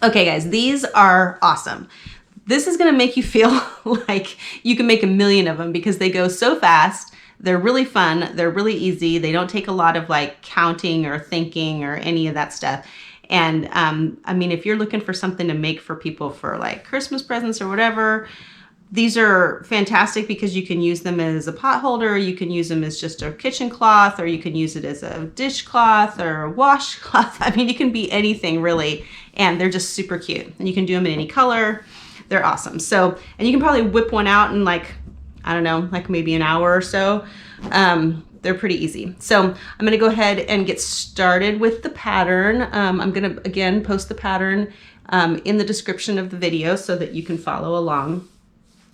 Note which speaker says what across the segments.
Speaker 1: Okay guys, these are awesome. This is gonna make you feel like you can make a million of them because they go so fast. They're really fun. They're really easy. They don't take a lot of like counting or thinking or any of that stuff. And I mean, if you're looking for something to make for people for like Christmas presents or whatever, these are fantastic because you can use them as a pot holder, you can use them as just a kitchen cloth, or you can use it as a dishcloth or a washcloth. I mean, it can be anything really, and they're just super cute. And you can do them in any color. They're awesome. So, and you can probably whip one out in like, I don't know, like maybe an hour or so. They're pretty easy. So I'm gonna go ahead and get started with the pattern. I'm gonna, again, post the pattern in the description of the video so that you can follow along.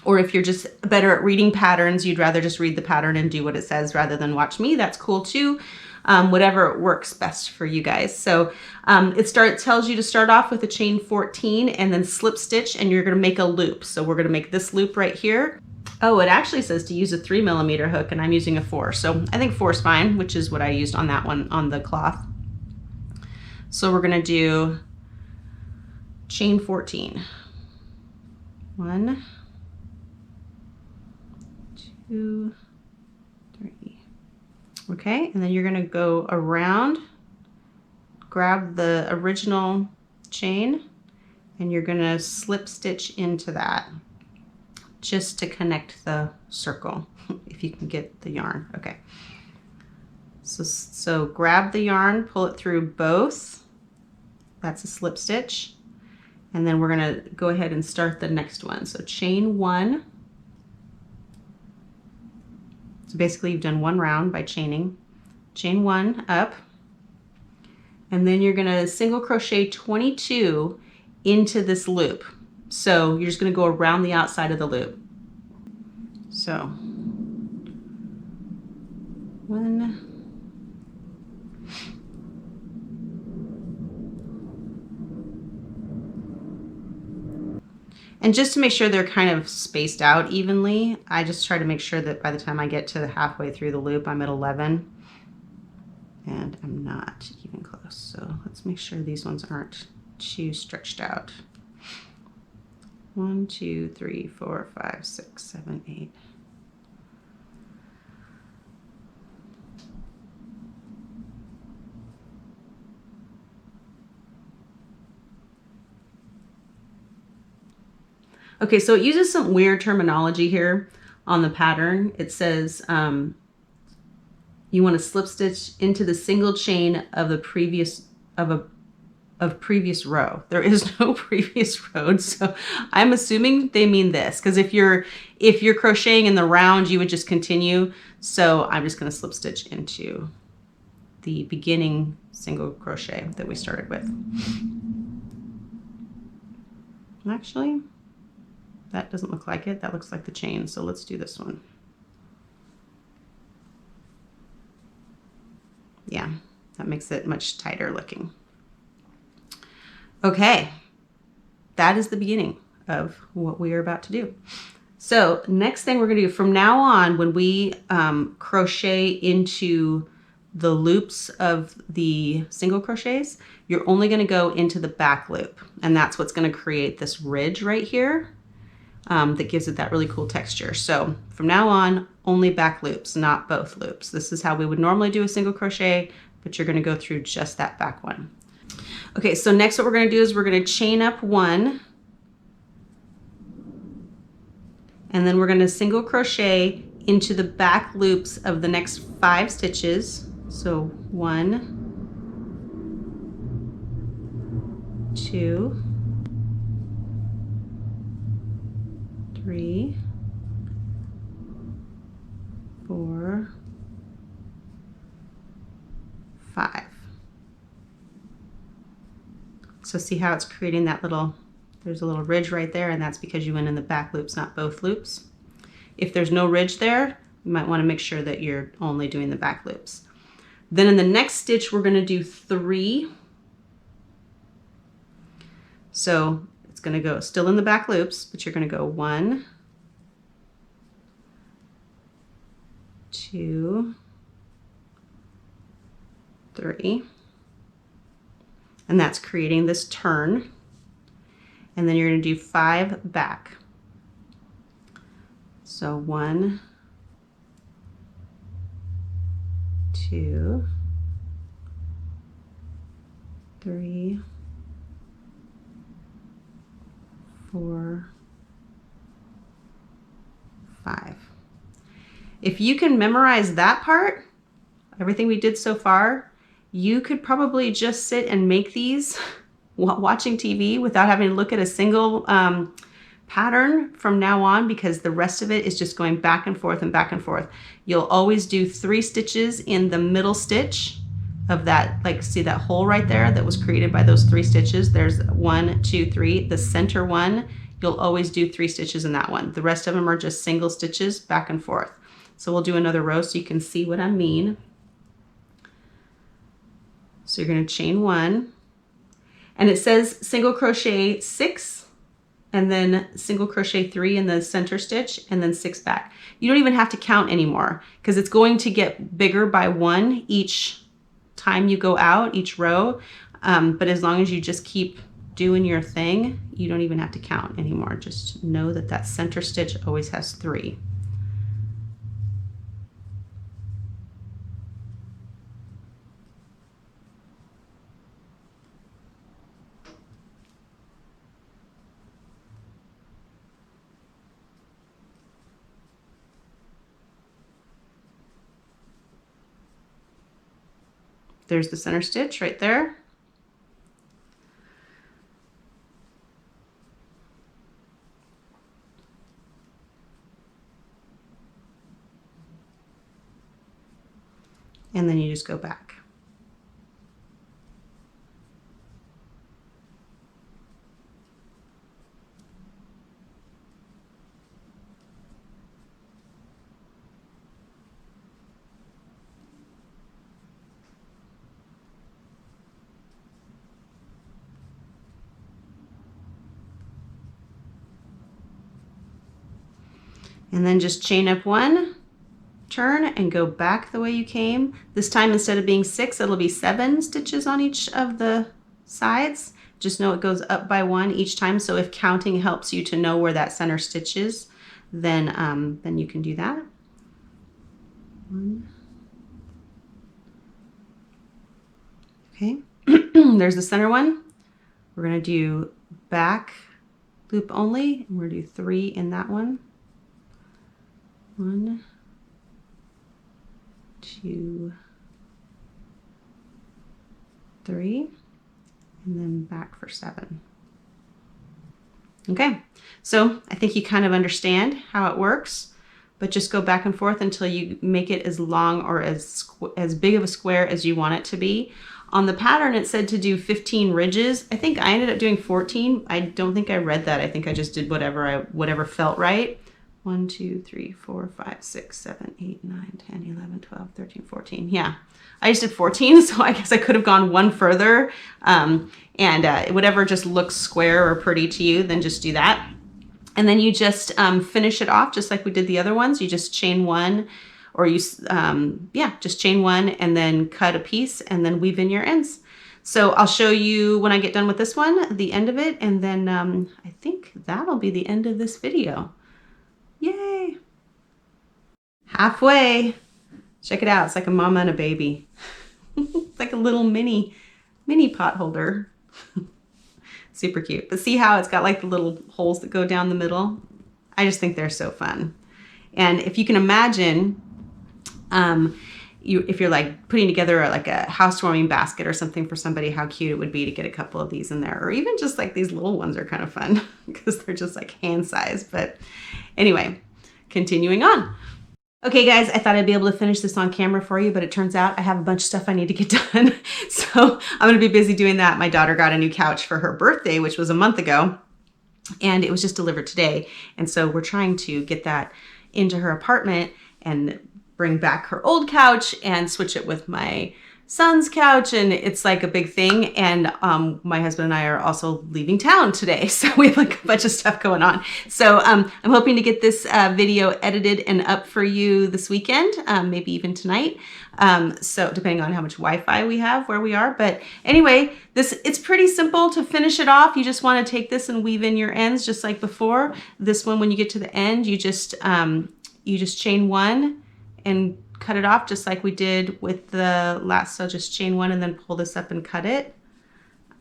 Speaker 1: Or if you're just better at reading patterns, you'd rather just read the pattern and do what it says rather than watch me, that's cool too. Whatever works best for you guys. So it tells you to start off with a chain 14 and then slip stitch, and you're gonna make a loop. So we're gonna make this loop right here. Oh, it actually says to use a 3mm hook, and I'm using a 4. So I think 4 is fine, which is what I used on that one on the cloth. So we're gonna do chain 14. 1, 2, 3. Okay, and then you're gonna go around, grab the original chain, and you're gonna slip stitch into that just to connect the circle, if you can get the yarn. Okay, so grab the yarn, pull it through both. That's a slip stitch. And then we're gonna go ahead and start the next one. So chain 1. So basically you've done 1 round by chaining. Chain 1 up, and then you're gonna single crochet 22 into this loop. So you're just gonna go around the outside of the loop. So 1, and just to make sure they're kind of spaced out evenly, I just try to make sure that by the time I get to halfway through the loop, I'm at 11. And I'm not even close. So let's make sure these ones aren't too stretched out. 1, 2, 3, 4, 5, 6, 7, 8. Okay, so it uses some weird terminology here on the pattern. It says you want to slip stitch into the single chain of the previous previous row. There is no previous row, so I'm assuming they mean this, because if you're crocheting in the round, you would just continue. So I'm just going to slip stitch into the beginning single crochet that we started with. Actually, that doesn't look like it. That looks like the chain. So let's do this one. Yeah, that makes it much tighter looking. Okay, that is the beginning of what we are about to do. So next thing we're gonna do from now on, when we crochet into the loops of the single crochets, you're only gonna go into the back loop. And that's what's gonna create this ridge right here that gives it that really cool texture. So from now on, only back loops, not both loops. This is how we would normally do a single crochet, but you're gonna go through just that back one. Okay, so next what we're gonna do is we're gonna chain up 1, and then we're gonna single crochet into the back loops of the next 5 stitches. So 1, 2, 3, 4, 5. So see how it's creating that little, there's a little ridge right there, and that's because you went in the back loops, not both loops. If there's no ridge there, you might want to make sure that you're only doing the back loops. Then in the next stitch, we're going to do 3. So it's going to go still in the back loops, but you're going to go 1, 2, 3. And that's creating this turn. and then you're going to do 5 back. So 1, 2, 3, 4, 5. If you can memorize that part, everything we did so far, you could probably just sit and make these while watching TV without having to look at a single pattern from now on, because the rest of it is just going back and forth and back and forth. You'll always do 3 stitches in the middle stitch of that, like see that hole right there that was created by those 3 stitches. There's 1, 2, 3. The center one, you'll always do 3 stitches in that one. The rest of them are just single stitches back and forth. So we'll do another row so you can see what I mean. So you're going to chain 1, and it says single crochet 6 and then single crochet 3 in the center stitch and then 6 back. You don't even have to count anymore because it's going to get bigger by 1 each time you go out, each row. But as long as you just keep doing your thing, you don't even have to count anymore. Just know that that center stitch always has 3. There's the center stitch right there. And then you just go back. And then just chain up 1, turn and go back the way you came. This time, instead of being 6, it'll be 7 stitches on each of the sides. Just know it goes up by 1 each time. So if counting helps you to know where that center stitch is, then you can do that. 1. Okay, there's the center one. We're gonna do back loop only, and we're gonna do 3 in that one. 1, 2, 3, and then back for 7. Okay, so I think you kind of understand how it works, but just go back and forth until you make it as long or as big of a square as you want it to be. On the pattern, it said to do 15 ridges. I think I ended up doing 14. I don't think I read that. I think I just did whatever felt right. 1, 2, 3, 4, 5, 6, 7, 8, 9, 10, 11, 12, 13, 14. Yeah, I just did 14, so I guess I could have gone one further. Whatever just looks square or pretty to you, then just do that. And then you just finish it off just like we did the other ones. You just chain 1, or you, just chain 1 and then cut a piece and then weave in your ends. So I'll show you when I get done with this one, the end of it, and then I think that'll be the end of this video. Yay! Halfway. Check it out. It's like a mama and a baby. It's like a little mini potholder. Super cute. But see how it's got like the little holes that go down the middle? I just think they're so fun. And if you can imagine, if you're like putting together like a housewarming basket or something for somebody, how cute it would be to get a couple of these in there. Or even just like these little ones are kind of fun because they're just like hand size. But anyway, continuing on. Okay guys, I thought I'd be able to finish this on camera for you, but it turns out I have a bunch of stuff I need to get done. So I'm gonna be busy doing that. My daughter got a new couch for her birthday, which was a month ago, and it was just delivered today. And so we're trying to get that into her apartment and bring back her old couch and switch it with my son's couch, and it's like a big thing. And my husband and I are also leaving town today, so we have like a bunch of stuff going on. So I'm hoping to get this video edited and up for you this weekend, maybe even tonight. So depending on how much Wi-Fi we have where we are. But anyway, it's pretty simple to finish it off. You just want to take this and weave in your ends just like before. This one, when you get to the end, you just chain one and cut it off just like we did with the last. So just chain one and then pull this up and cut it.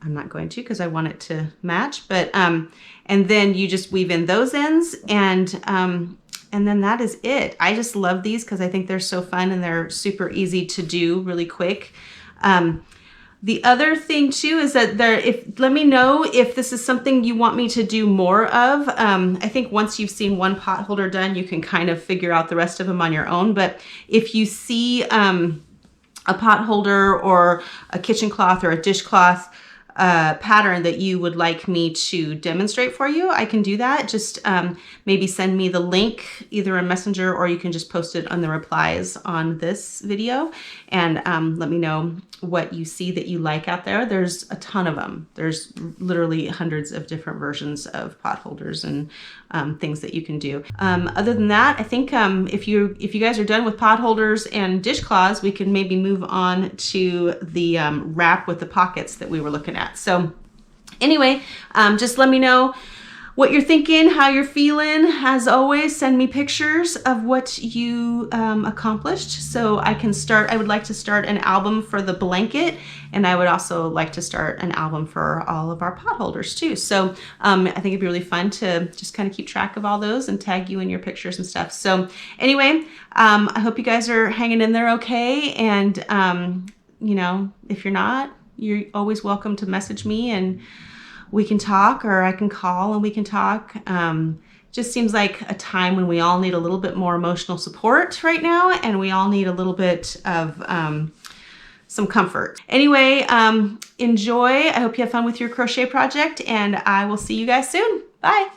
Speaker 1: I'm not going to because I want it to match, but and then you just weave in those ends, and then that is it. I just love these because I think they're so fun and they're super easy to do really quick. The other thing too is that let me know if this is something you want me to do more of. I think once you've seen one pot holder done, you can kind of figure out the rest of them on your own. But if you see a pot holder or a kitchen cloth or a dishcloth pattern that you would like me to demonstrate for you, I can do that. Just maybe send me the link either in Messenger, or you can just post it on the replies on this video, and let me know what you see that you like out there. There's a ton of them. There's literally hundreds of different versions of pot holders and things that you can do. Other than that, I think if you guys are done with pot holders and dishcloths, we can maybe move on to the wrap with the pockets that we were looking at. So anyway, just let me know what you're thinking, how you're feeling. As always, send me pictures of what you accomplished so I can start. I would like to start an album for the blanket, and I would also like to start an album for all of our pot holders too. So I think it'd be really fun to just kind of keep track of all those and tag you in your pictures and stuff. So anyway, I hope you guys are hanging in there okay. And you know, if you're not, you're always welcome to message me and we can talk, or I can call and we can talk. Just seems like a time when we all need a little bit more emotional support right now, and we all need a little bit of some comfort. Anyway, enjoy. I hope you have fun with your crochet project, and I will see you guys soon. Bye.